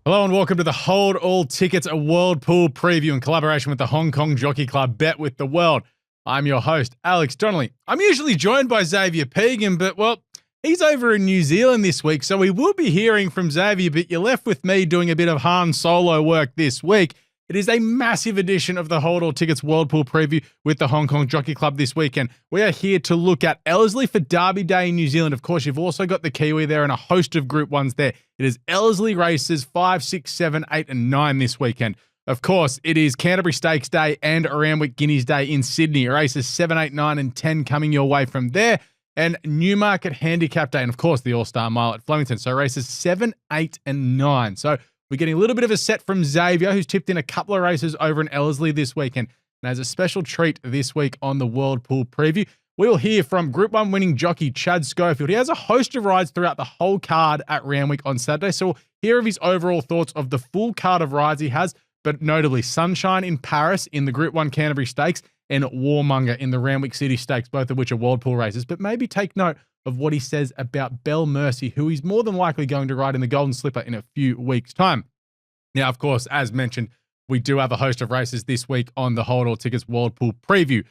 Hello and welcome to the Hold All Tickets, a World Pool preview in collaboration with the Hong Kong Jockey Club. Bet with the World. I'm your host, Alex Donnelly. I'm usually joined by Xavier Pegum, but, well, he's over in New Zealand this week, so we will be hearing from Xavier, but you're left with me doing a bit of Han Solo work this week. It is a massive edition of the Hold All Tickets World Pool preview with the Hong Kong Jockey Club this weekend. We are here to look at Ellerslie for Derby Day in New Zealand. Of course, you've also got the Kiwi there and a host of Group 1s there. It is Ellerslie races 5, 6, 7, 8 and 9 this weekend. Of course, it is Canterbury Stakes Day and Randwick Guineas Day in Sydney. Races 7, 8, 9 and 10 coming your way from there. And Newmarket Handicap Day and, of course, the All-Star Mile at Flemington. So races 7, 8 and 9. So we're getting a little bit of a set from Xavier, who's tipped in a couple of races over in Ellerslie this weekend. And as a special treat this week on the World Pool Preview, we will hear from Group 1 winning jockey Chad Schofield. He has a host of rides throughout the whole card at Randwick on Saturday, so we'll hear of his overall thoughts of the full card of rides he has, but notably Sunshine in Paris in the Group 1 Canterbury Stakes and Warmonger in the Randwick City Stakes, both of which are World Pool races. But maybe take note of what he says about Belle Mercy, who he's more than likely going to ride in the Golden Slipper in a few weeks' time. Now, of course, as mentioned, we do have a host of races this week on the Hold All Tickets World Pool Preview.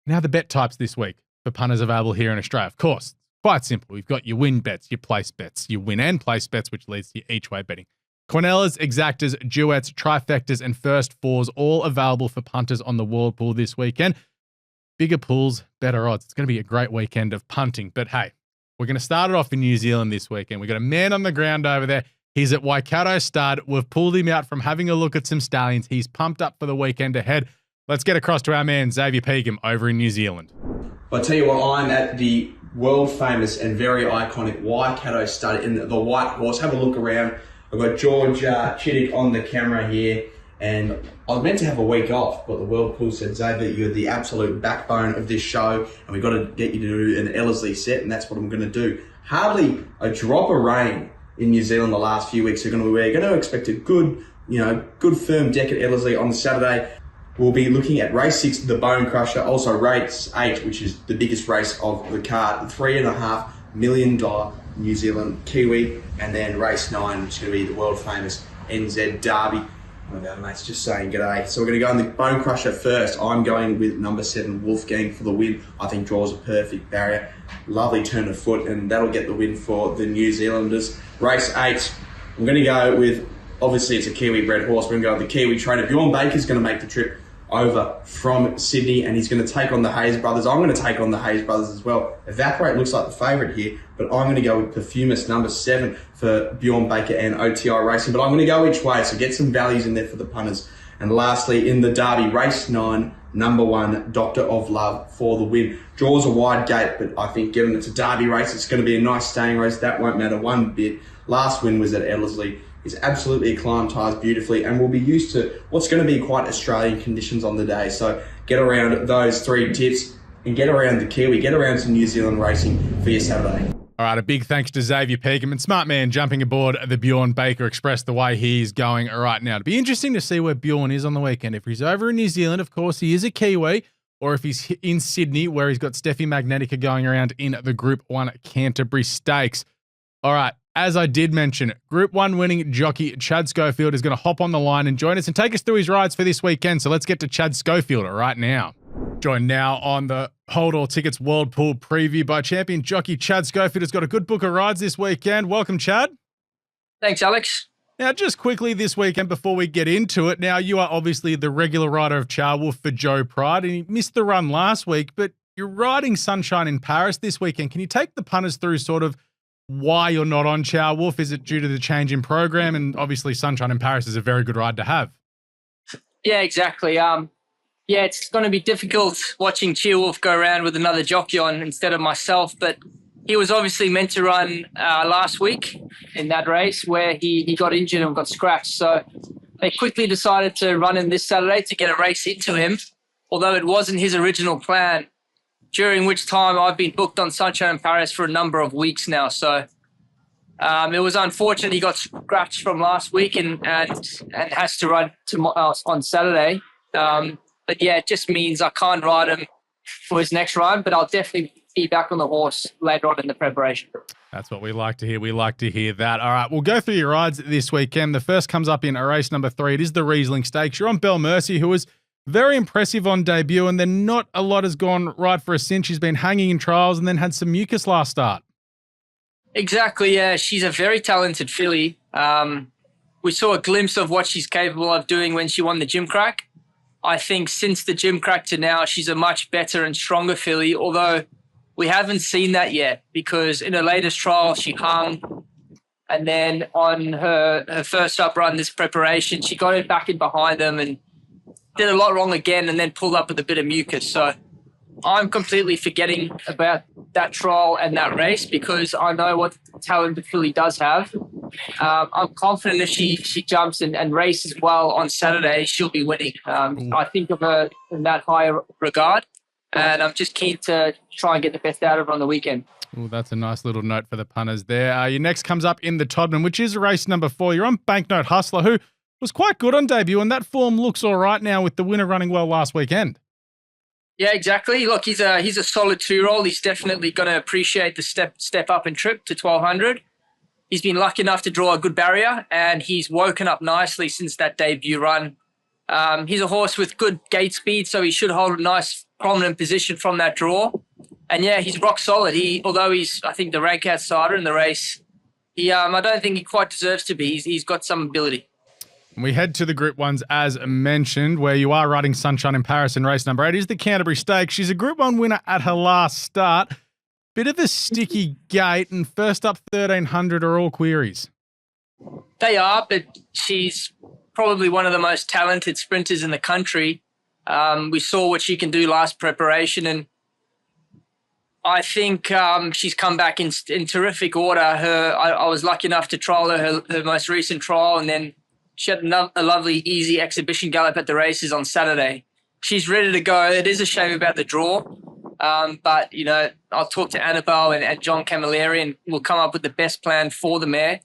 Now, the bet types this week for punters available here in Australia. Of course, quite simple. We've got your win bets, your place bets, your win and place bets, which leads to your each-way betting. Quinellas, exactas, duets, trifectas, and first fours, all available for punters on the World Pool this weekend. Bigger pools, better odds. It's going to be a great weekend of punting. But hey, we're going to start it off in New Zealand this weekend. We've got a man on the ground over there. He's at Waikato Stud. We've pulled him out from having a look at some stallions. He's pumped up for the weekend ahead. Let's get across to our man, Xavier Pegum, over in New Zealand. I'll tell you what, I'm at the world famous and very iconic Waikato Stud in the White Horse. Have a look around. I've got George Chiddick on the camera here, and I was meant to have a week off, but the World Pool said, Xavier, you're the absolute backbone of this show, and we've got to get you to do an Ellerslie set, and that's what I'm going to do. Hardly a drop of rain in New Zealand the last few weeks. We're going to expect a good firm deck at Ellerslie on Saturday. We'll be looking at race 6, the Bone Crusher, also race 8, which is the biggest race of the card, $3.5 million New Zealand Kiwi, and then race 9, which is going to be the world famous NZ Derby. One of our mates just saying g'day. So we're going to go in the Bone Crusher first. I'm going with number 7, Wolfgang, for the win. I think draws a perfect barrier. Lovely turn of foot, and that'll get the win for the New Zealanders. Race 8, I'm going to go with, obviously it's a Kiwi-bred horse. We're going to go with the Kiwi trainer. Bjorn Baker's going to make the trip over from Sydney, and he's going to take on the Hayes brothers. I'm going to take on the Hayes brothers as well. Evaporate looks like the favourite here, but I'm going to go with Perfumist, number 7, for Bjorn Baker and OTI Racing. But I'm going to go each way, so get some values in there for the punters. And lastly, in the Derby, race 9, number 1, Doctor of Love, for the win. Draws a wide gate, but I think given it's a Derby race, it's going to be a nice staying race. That won't matter one bit. Last win was at Ellerslie. It's absolutely acclimatised beautifully, and we'll be used to what's going to be quite Australian conditions on the day. So get around those 3 tips and get around the Kiwi, get around some New Zealand racing for your Saturday. All right, a big thanks to Xavier Pegum, and smart man jumping aboard the Bjorn Baker Express the way he's going right now. It'll be interesting to see where Bjorn is on the weekend. If he's over in New Zealand, of course, he is a Kiwi, or if he's in Sydney, where he's got Steffi Magnetica going around in the Group 1 Canterbury Stakes. All right, as I did mention, Group 1 winning jockey Chad Schofield is going to hop on the line and join us and take us through his rides for this weekend. So let's get to Chad Schofield right now. Joined now on the Hold All Tickets World Pool Preview by champion jockey Chad Schofield. Has got a good book of rides this weekend. Welcome, Chad. Thanks, Alex. Now, just quickly this weekend before we get into it, now you are obviously the regular rider of Charwolf for Joe Pride, and he missed the run last week, but you're riding Sunshine in Paris this weekend. Can you take the punters through sort of why you're not on Charwolf? Is it due to the change in program? And obviously Sunshine in Paris is a very good ride to have. Yeah, exactly. It's going to be difficult watching Cheerwolf go around with another jockey on instead of myself, but he was obviously meant to run last week in that race where he got injured and got scratched. So they quickly decided to run him this Saturday to get a race into him, although it wasn't his original plan, during which time I've been booked on Sunshine in Paris for a number of weeks now. So it was unfortunate he got scratched from last week and has to run on Saturday. But yeah, it just means I can't ride him for his next ride, but I'll definitely be back on the horse later on in the preparation. That's what we like to hear. We like to hear that. All right, we'll go through your rides this weekend. The first comes up in race number 3. It is the Riesling Stakes. You're on Belle Mercy, who was very impressive on debut, and then not a lot has gone right for her since. She's been hanging in trials and then had some mucus last start. Exactly, yeah. She's a very talented filly. We saw a glimpse of what she's capable of doing when she won the Gym Crack. I think since the Gym Crack to now, she's a much better and stronger filly, although we haven't seen that yet because in her latest trial, she hung. And then on her first up run, this preparation, she got it back in behind them and did a lot wrong again and then pulled up with a bit of mucus. So I'm completely forgetting about that trial and that race because I know what talent the filly does have. I'm confident if she jumps and races well on Saturday, she'll be winning. I think of her in that high regard, and I'm just keen to try and get the best out of her on the weekend. Oh, that's a nice little note for the punters there. Your next comes up in the Todman, which is race number 4. You're on Banknote Hustler, who was quite good on debut, and that form looks all right now with the winner running well last weekend. Yeah, exactly. Look, he's a solid 2-year-old. He's definitely going to appreciate the step up and trip to 1200. He's been lucky enough to draw a good barrier, and he's woken up nicely since that debut run. He's a horse with good gate speed, so he should hold a nice prominent position from that draw. And yeah, he's rock solid. Although he's, I think, the rank outsider in the race, I don't think he quite deserves to be. He's got some ability. We head to the Group 1s as mentioned, where you are riding Sunshine in Paris in race number 8. It is the Canterbury Stakes. She's a Group 1 winner at her last start. Bit of a sticky gate, and first up 1,300 are all queries. They are, but she's probably one of the most talented sprinters in the country. We saw what she can do last preparation, and I think she's come back in terrific order. I was lucky enough to trial her most recent trial, and then she had a lovely, easy exhibition gallop at the races on Saturday. She's ready to go. It is a shame about the draw. But, I'll talk to Annabelle and John Camilleri and we'll come up with the best plan for the mare.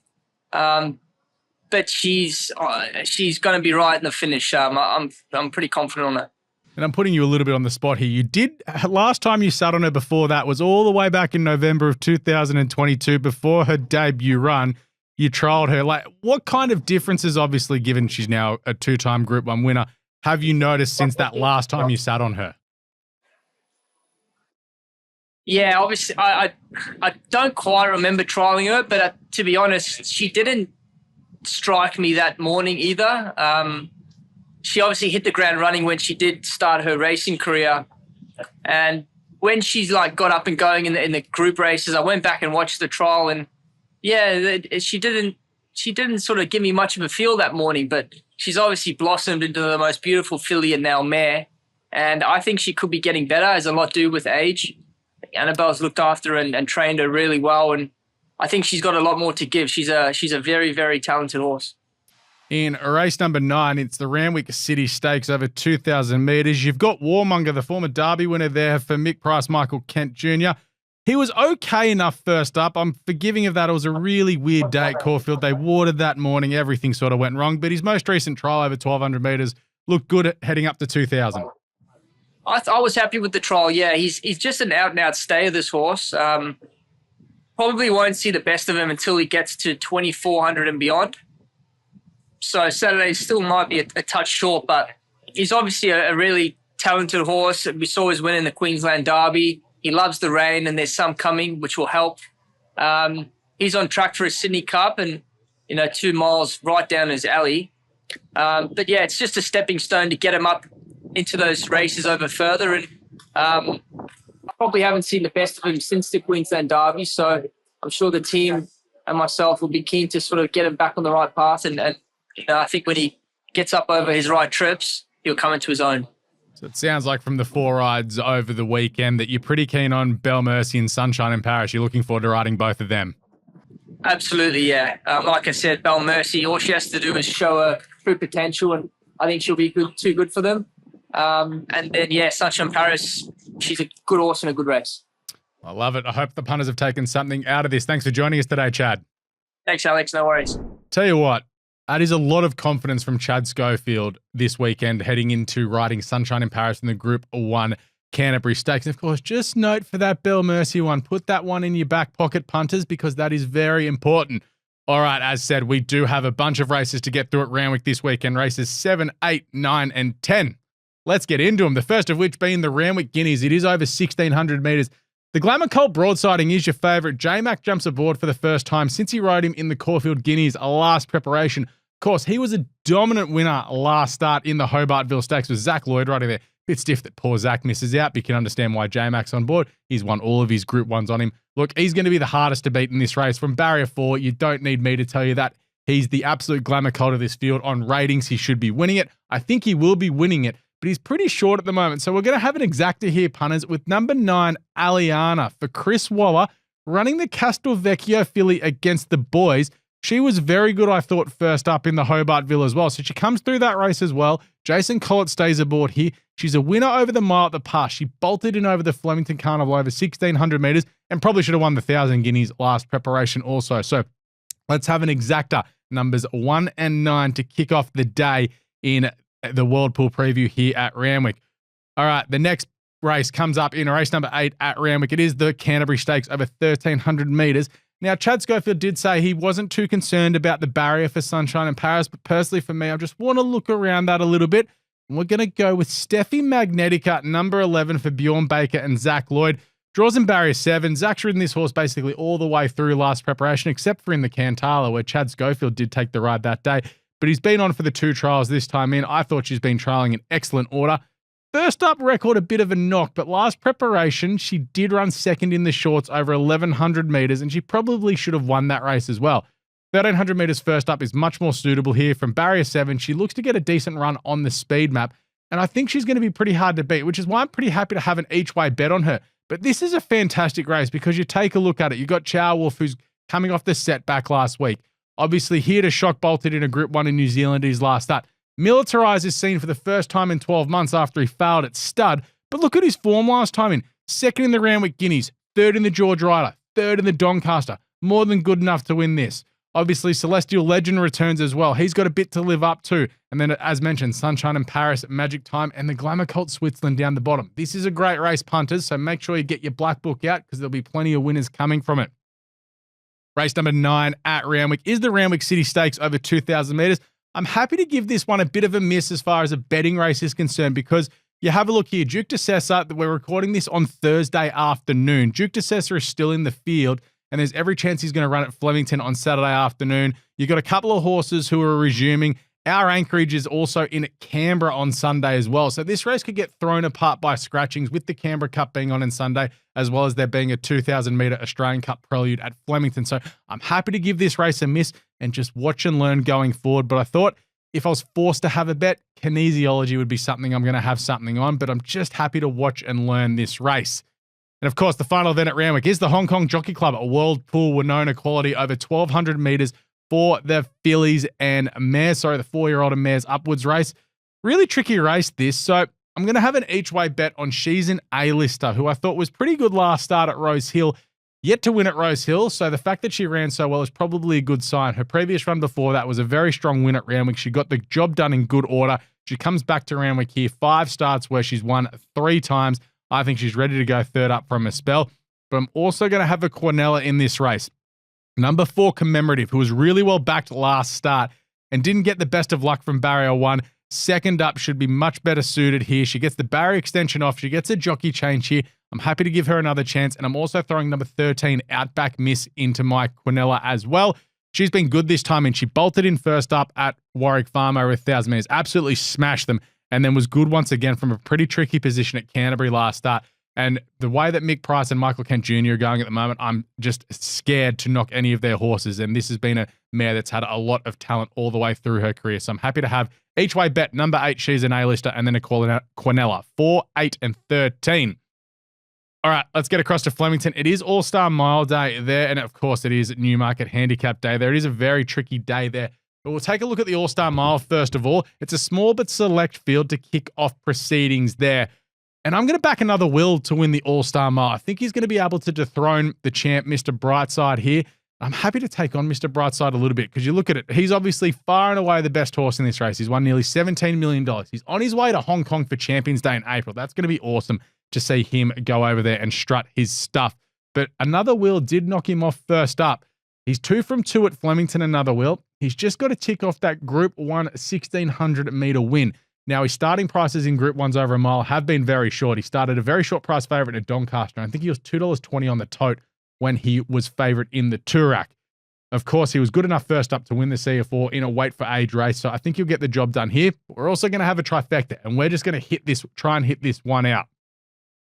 But she's going to be right in the finish. I'm pretty confident on that. And I'm putting you a little bit on the spot here. You did, last time you sat on her before that was all the way back in November of 2022, before her debut run. You trialled her. Like, what kind of differences, obviously, given she's now a 2-time Group 1 winner, have you noticed since that last time you sat on her? Yeah, obviously, I don't quite remember trialing her, but to be honest, she didn't strike me that morning either. She obviously hit the ground running when she did start her racing career, and when she's got up and going in the group races, I went back and watched the trial, and yeah, she didn't sort of give me much of a feel that morning, but she's obviously blossomed into the most beautiful filly and now mare, and I think she could be getting better, as a lot do with age. Annabelle's looked after and trained her really well, and I think she's got a lot more to give. She's a very, very talented horse. In race number 9, it's the Randwick City Stakes over 2,000 metres. You've got Warmonger, the former Derby winner there for Mick Price, Michael Kent Jr. He was okay enough first up. I'm forgiving of that. It was a really weird day at Caulfield. They watered that morning. Everything sort of went wrong. But his most recent trial over 1,200 metres looked good at heading up to 2,000. I was happy with the trial. Yeah, he's just an out-and-out stayer, this horse. Probably won't see the best of him until he gets to 2,400 and beyond. So Saturday still might be a touch short, but he's obviously a really talented horse. We saw his win in the Queensland Derby. He loves the rain, and there's some coming, which will help. He's on track for a Sydney Cup, and 2 miles right down his alley. But yeah, it's just a stepping stone to get him up into those races over further. And I probably haven't seen the best of him since the Queensland Derby, so I'm sure the team and myself will be keen to sort of get him back on the right path. And I think when he gets up over his right trips, he'll come into his own. So it sounds like from the 4 rides over the weekend that you're pretty keen on Belle Mercy and Sunshine in Paris. You're looking forward to riding both of them. Absolutely, yeah. Like I said, Belle Mercy, all she has to do is show her true potential, and I think she'll be too good for them. And then, yeah, Sunshine in Paris, she's a good horse and a good race. I love it. I hope the punters have taken something out of this. Thanks for joining us today, Chad. Thanks, Alex. No worries. Tell you what, that is a lot of confidence from Chad Schofield this weekend heading into riding Sunshine in Paris in the Group 1 Canterbury Stakes. And of course, just note for that Bell Mercy one, put that one in your back pocket, punters, because that is very important. All right, as said, we do have a bunch of races to get through at Randwick this weekend, races 7, 8, 9, and 10. Let's get into them, the first of which being the Randwick Guineas. It is over 1,600 metres. The Glamour Colt broadsiding is your favourite. J-Mac jumps aboard for the first time since he rode him in the Caulfield Guineas last preparation. Of course, he was a dominant winner last start in the Hobartville Stakes with Zach Lloyd riding there. Bit stiff that poor Zach misses out, but you can understand why J-Mac's on board. He's won all of his Group 1s on him. Look, he's going to be the hardest to beat in this race. From barrier 4, you don't need me to tell you that. He's the absolute glamour colt of this field. On ratings, he should be winning it. I think he will be winning it, but he's pretty short at the moment. So we're going to have an exacta here, punters, with number 9, Aliana, for Chris Waller, running the Castelvecchio filly against the boys. She was very good, I thought, first up in the Hobartville as well. So she comes through that race as well. Jason Collett stays aboard here. She's a winner over the mile at the pass. She bolted in over the Flemington Carnival over 1,600 metres and probably should have won the 1,000 guineas last preparation also. So let's have an exacta, numbers 1 and 9 to kick off the day in the World Pool preview here at Randwick. All right, the next race comes up in race number 8 at Randwick. It is the Canterbury Stakes over 1,300 metres. Now, Chad Schofield did say he wasn't too concerned about the barrier for Sunshine in Paris, but personally for me, I just want to look around that a little bit. And we're going to go with Steffi Magnetica, number 11 for Bjorn Baker and Zach Lloyd. Draws in barrier 7. Zach's ridden this horse basically all the way through last preparation, except for in the Cantala, where Chad Schofield did take the ride that day. But he's been on for the 2 trials this time in. I thought she's been trialling in excellent order. First up record, a bit of a knock, but last preparation, she did run second in the shorts over 1,100 metres, and she probably should have won that race as well. 1,300 metres first up is much more suitable here. From barrier 7, she looks to get a decent run on the speed map, and I think she's going to be pretty hard to beat, which is why I'm pretty happy to have an each-way bet on her. But this is a fantastic race because you take a look at it. You've got Chow Wolf, who's coming off the setback last week. Obviously here to shock bolted in a Group 1 in New Zealand his last start. Militarize is seen for the first time in 12 months after he failed at Stud. But look at his form last time in. Second in the Randwick Guineas, third in the George Ryder, third in the Doncaster. More than good enough to win this. Obviously, Celestial Legend returns as well. He's got a bit to live up to. And then, as mentioned, Sunshine in Paris at Magic Time and the Glamour Colt Switzerland down the bottom. This is a great race, punters, so make sure you get your black book out because there'll be plenty of winners coming from it. Race number 9 at Randwick is the Randwick City Stakes over 2,000 metres. I'm happy to give this one a bit of a miss as far as a betting race is concerned because you have a look here. Duke de Sessa, we're recording this on Thursday afternoon. Duke de Sessa is still in the field, and there's every chance he's going to run at Flemington on Saturday afternoon. You've got a couple of horses who are resuming. Our anchorage is also in Canberra on Sunday as well. So this race could get thrown apart by scratchings with the Canberra Cup being on Sunday, as well as there being a 2,000 metre Australian Cup prelude at Flemington. So I'm happy to give this race a miss and just watch and learn going forward. But I thought if I was forced to have a bet, kinesiology would be something I'm going to have something on. But I'm just happy to watch and learn this race. And of course, the final event at Randwick is the Hong Kong Jockey Club, a World Pool Winona quality over 1,200 metres for the fillies and mares, the 4-year-old and mares upwards race. Really tricky race this, so I'm going to have an each-way bet on She's an A-lister, who I thought was pretty good last start at Rose Hill, yet to win at Rose Hill, so the fact that she ran so well is probably a good sign. Her previous run before that was a very strong win at Randwick. She got the job done in good order. She comes back to Randwick here, 5 starts where she's won 3 times. I think she's ready to go third up from a spell, but I'm also going to have a Quinella in this race. Number 4, Commemorative, who was really well backed last start and didn't get the best of luck from barrier 1. Second up should be much better suited here. She gets the barrier extension off. She gets a jockey change here. I'm happy to give her another chance. And I'm also throwing number 13, Outback Miss, into my Quinella as well. She's been good this time, and she bolted in first up at Warwick Farm over 1,000 metres. Absolutely smashed them, and then was good once again from a pretty tricky position at Canterbury last start. And the way that Mick Price and Michael Kent Jr. are going at the moment, I'm just scared to knock any of their horses. And this has been a mare that's had a lot of talent all the way through her career. So I'm happy to have each way bet number 8, She's an A-lister, and then a Quinella, 4, 8, and 13. All right, let's get across to Flemington. It is All-Star Mile Day there, and of course it is Newmarket Handicap Day there. It is a very tricky day there. But we'll take a look at the All-Star Mile first of all. It's a small but select field to kick off proceedings there. And I'm going to back another Will to win the All-Star Mile. I think he's going to be able to dethrone the champ, Mr. Brightside, here. I'm happy to take on Mr. Brightside a little bit because you look at it. He's obviously far and away the best horse in this race. He's won nearly $17 million. He's on his way to Hong Kong for Champions Day in April. That's going to be awesome. to see him go over there and strut his stuff. But another wheel did knock him off first up. He's 2 from 2 at Flemington, another wheel. He's just got to tick off that Group 1 1,600 metre win. Now, his starting prices in Group 1s over a mile have been very short. He started a very short price favourite at Doncaster. I think he was $2.20 on the tote when he was favourite in the Toorak. Of course, he was good enough first up to win the CF4 in a weight for age race, so I think he'll get the job done here. We're also going to have a trifecta, and we're just going to try and hit this one out.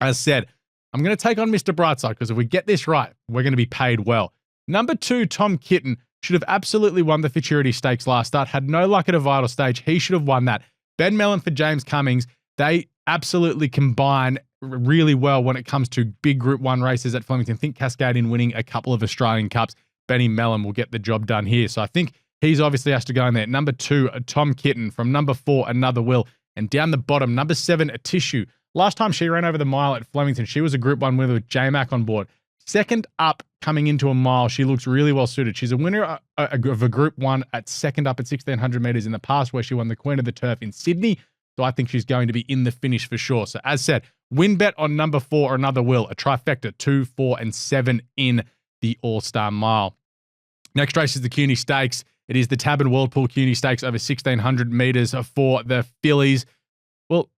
As said, I'm going to take on Mr. Brightside because if we get this right, we're going to be paid well. Number 2, Tom Kitten, should have absolutely won the Futurity Stakes last start. Had no luck at a vital stage. He should have won that. Ben Mellon for James Cummings, they absolutely combine really well when it comes to big Group 1 races at Flemington. Think Cascadian winning a couple of Australian Cups. Benny Mellon will get the job done here. So I think he's obviously has to go in there. Number 2, Tom Kitten. From number 4, Another Will. And down the bottom, number 7, A Tissue. Last time she ran over the mile at Flemington, she was a Group 1 winner with J-Mac on board. Second up coming into a mile, she looks really well suited. She's a winner of a Group 1 at second up at 1,600 metres in the past where she won the Queen of the Turf in Sydney. So I think she's going to be in the finish for sure. So as said, win bet on number 4, Another Will. A trifecta, 2, 4, and 7 in the All-Star Mile. Next race is the CUNY Stakes. It is the Tab and Whirlpool CUNY Stakes over 1,600 metres for the fillies. Well,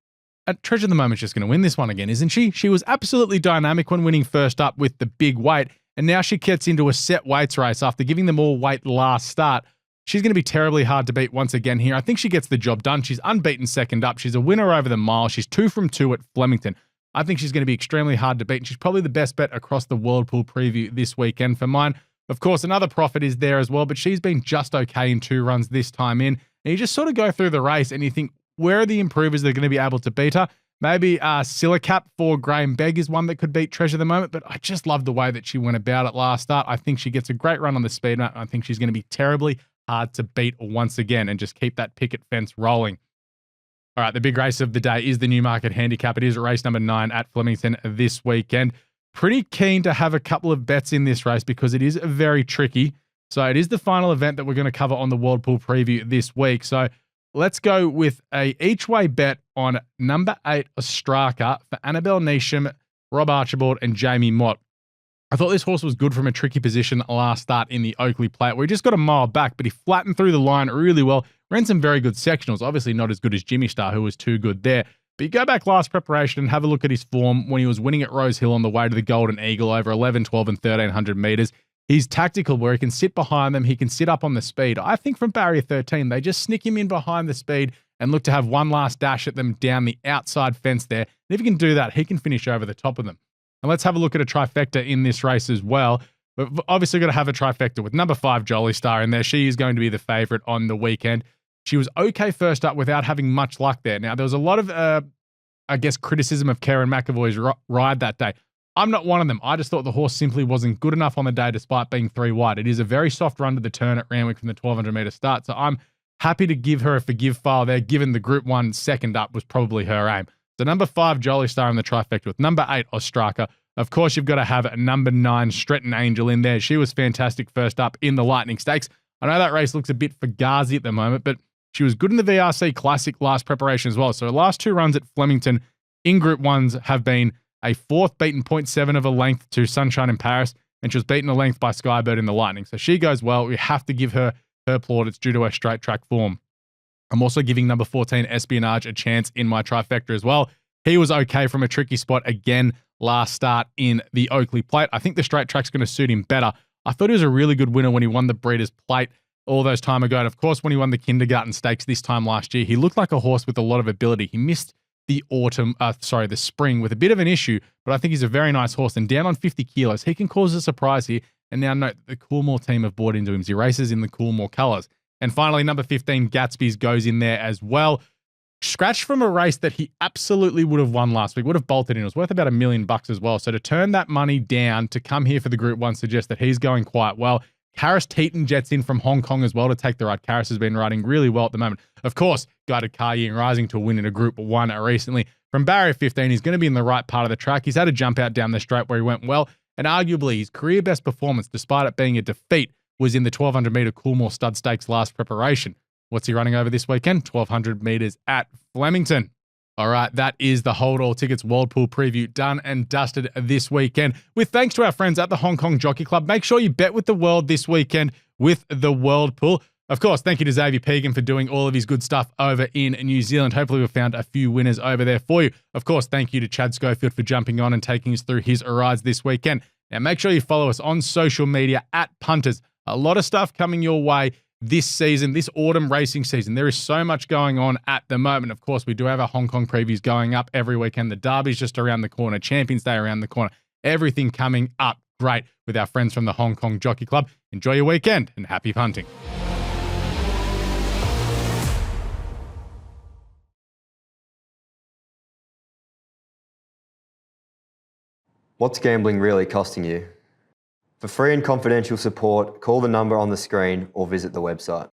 Treasure of the Moment's just going to win this one again, isn't she? She was absolutely dynamic when winning first up with the big weight, and now she gets into a set weights race after giving them all weight last start. She's going to be terribly hard to beat once again here. I think she gets the job done. She's unbeaten second up. She's a winner over the mile. She's 2 from 2 at Flemington. I think she's going to be extremely hard to beat, and she's probably the best bet across the Whirlpool preview this weekend for mine. Of course, Another Profit is there as well, but she's been just okay in 2 runs this time in. And you just sort of go through the race and you think, where are the improvers that are going to be able to beat her? Maybe Silicap for Graham Begg is one that could beat Treasure of the Moment, but I just love the way that she went about it last start. I think she gets a great run on the speed map. I think she's going to be terribly hard to beat once again and just keep that picket fence rolling. All right, the big race of the day is the Newmarket Handicap. It is race number 9 at Flemington this weekend. Pretty keen to have a couple of bets in this race because it is very tricky. So it is the final event that we're going to cover on the Whirlpool preview this week. So let's go with a each-way bet on number 8, Ostraka, for Annabelle Neesham, Rob Archibald, and Jamie Mott. I thought this horse was good from a tricky position last start in the Oakley Plate, where he just got a mile back, but he flattened through the line really well. Ran some very good sectionals, obviously not as good as Jimmy Star, who was too good there. But you go back last preparation and have a look at his form when he was winning at Rose Hill on the way to the Golden Eagle over 11, 12, and 1,300 metres. He's tactical where he can sit behind them. He can sit up on the speed. I think from barrier 13, they just sneak him in behind the speed and look to have one last dash at them down the outside fence there. And if he can do that, he can finish over the top of them. And let's have a look at a trifecta in this race as well. We've obviously got to have a trifecta with number 5, Jolly Star in there. She is going to be the favourite on the weekend. She was okay first up without having much luck there. Now, there was a lot of, criticism of Karen McAvoy's ride that day. I'm not one of them. I just thought the horse simply wasn't good enough on the day despite being 3 wide. It is a very soft run to the turn at Randwick from the 1,200 metre start. So I'm happy to give her a forgive file there, given the Group 1 second up was probably her aim. So number 5, Jolly Star in the trifecta with number 8, Ostraka. Of course, you've got to have number 9, Stretton Angel in there. She was fantastic first up in the Lightning Stakes. I know that race looks a bit fugazi at the moment, but she was good in the VRC Classic last preparation as well. So her last 2 runs at Flemington in Group 1s have been a 4th beaten 0.7 of a length to Sunshine in Paris, and she was beaten a length by Skybird in the Lightning. So she goes well. We have to give her plaudits due to her straight track form. I'm also giving number 14, Espionage, a chance in my trifecta as well. He was okay from a tricky spot again last start in the Oakley Plate. I think the straight track's going to suit him better. I thought he was a really good winner when he won the Breeders' Plate all those time ago. And of course, when he won the Kindergarten Stakes this time last year, he looked like a horse with a lot of ability. He missed the spring with a bit of an issue, but I think he's a very nice horse. And down on 50 kilos, he can cause a surprise here. And now note, the Coolmore team have bought into him. He races in the Coolmore colours. And finally, number 15, Gatsby's goes in there as well. Scratched from a race that he absolutely would have won last week, would have bolted in. It was worth about $1 million as well. So to turn that money down to come here for the Group 1 suggests that he's going quite well. Karis Teaton jets in from Hong Kong as well to take the ride. Karis has been riding really well at the moment. Of course, guided Car Ying rising to a win in a Group 1 recently. From barrier 15, he's going to be in the right part of the track. He's had a jump out down the straight where he went well, and arguably his career best performance, despite it being a defeat, was in the 1,200 metre Coolmore Stud Stakes last preparation. What's he running over this weekend? 1,200 metres at Flemington. All right, that is the Hold All Tickets World Pool preview done and dusted this weekend. With thanks to our friends at the Hong Kong Jockey Club, make sure you bet with the world this weekend with the World Pool. Of course, thank you to Xavier Pegum for doing all of his good stuff over in New Zealand. Hopefully we've found a few winners over there for you. Of course, thank you to Chad Schofield for jumping on and taking us through his rides this weekend. Now, make sure you follow us on social media at Punters. A lot of stuff coming your way this season, this autumn racing season. There is so much going on at the moment. Of course, we do have our Hong Kong previews going up every weekend. The Derby's just around the corner. Champions Day around the corner. Everything coming up great with our friends from the Hong Kong Jockey Club. Enjoy your weekend and happy punting. What's gambling really costing you? For free and confidential support, call the number on the screen or visit the website.